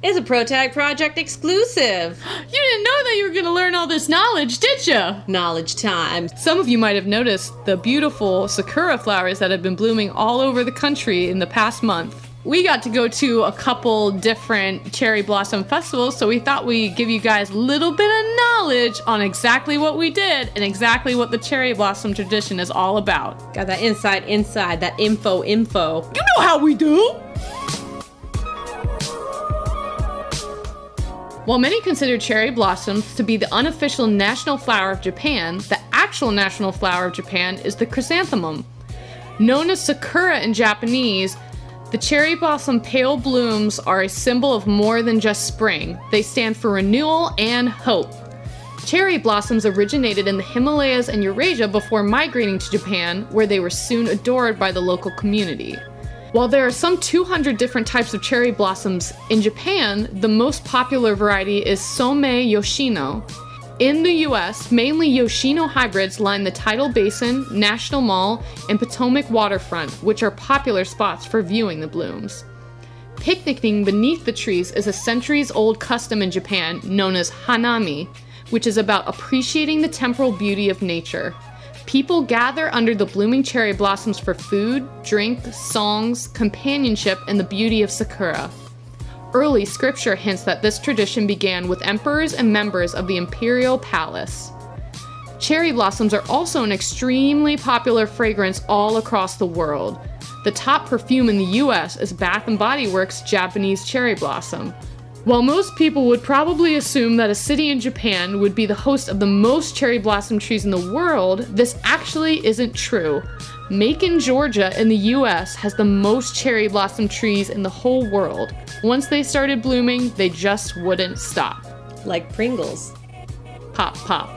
is a ProTag Project exclusive. You didn't know that you were going to learn all this knowledge, did you? Knowledge time. Some of you might have noticed the beautiful sakura flowers that have been blooming all over the country in the past month. We got to go to a couple different cherry blossom festivals, so we thought we'd give you guys a little bit of knowledge on exactly what we did and exactly what the cherry blossom tradition is all about. Got that inside, that info. You know how we do! While many consider cherry blossoms to be the unofficial national flower of Japan, the actual national flower of Japan is the chrysanthemum. Known as sakura in Japanese, the cherry blossom pale blooms are a symbol of more than just spring. They stand for renewal and hope. Cherry blossoms originated in the Himalayas and Eurasia before migrating to Japan, where they were soon adored by the local community. While there are some 200 different types of cherry blossoms in Japan, the most popular variety is Somei Yoshino. In the US, mainly Yoshino hybrids line the Tidal Basin, National Mall, and Potomac waterfront, which are popular spots for viewing the blooms. Picnicking beneath the trees is a centuries-old custom in Japan known as hanami, which is about appreciating the temporal beauty of nature. People gather under the blooming cherry blossoms for food, drink, songs, companionship, and the beauty of sakura. Early scripture hints that this tradition began with emperors and members of the imperial palace. Cherry blossoms are also an extremely popular fragrance all across the world. The top perfume in the US is Bath & Body Works' Japanese cherry blossom. While most people would probably assume that a city in Japan would be the host of the most cherry blossom trees in the world, this actually isn't true. Macon, Georgia in the US has the most cherry blossom trees in the whole world. Once they started blooming, they just wouldn't stop. Like Pringles. Pop, pop.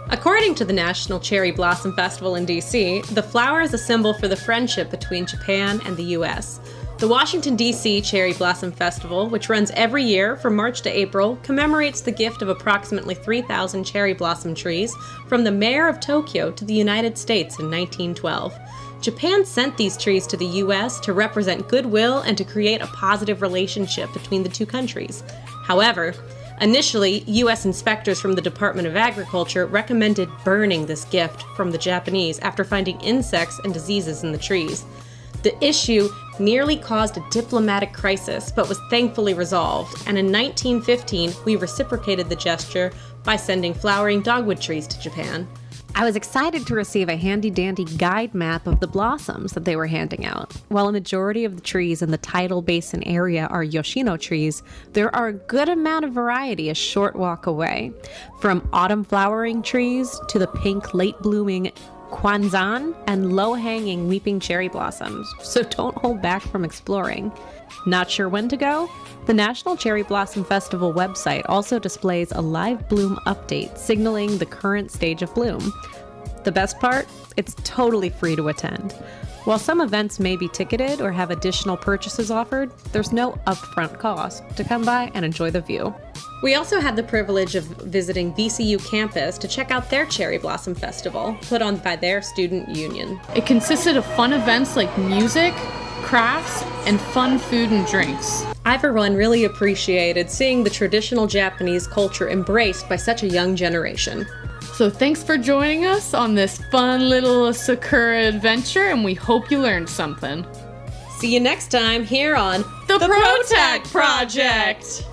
According to the National Cherry Blossom Festival in DC, the flower is a symbol for the friendship between Japan and the US. The Washington, D.C. Cherry Blossom Festival, which runs every year from March to April, commemorates the gift of approximately 3,000 cherry blossom trees from the mayor of Tokyo to the United States in 1912. Japan sent these trees to the U.S. to represent goodwill and to create a positive relationship between the two countries. However, initially, U.S. inspectors from the Department of Agriculture recommended burning this gift from the Japanese after finding insects and diseases in the trees. The issue nearly caused a diplomatic crisis, but was thankfully resolved, and in 1915, we reciprocated the gesture by sending flowering dogwood trees to Japan. I was excited to receive a handy-dandy guide map of the blossoms that they were handing out. While a majority of the trees in the Tidal Basin area are Yoshino trees, there are a good amount of variety a short walk away. From autumn flowering trees to the pink late-blooming Kwanzan and low-hanging weeping cherry blossoms, so don't hold back from exploring. Not sure when to go? The National Cherry Blossom Festival website also displays a live bloom update signaling the current stage of bloom. The best part? It's totally free to attend. While some events may be ticketed or have additional purchases offered, there's no upfront cost to come by and enjoy the view. We also had the privilege of visiting VCU campus to check out their Cherry Blossom Festival, put on by their student union. It consisted of fun events like music, crafts, and fun food and drinks. I, for one, really appreciated seeing the traditional Japanese culture embraced by such a young generation. So thanks for joining us on this fun little Sakura adventure, and we hope you learned something. See you next time here on The ProTag Project!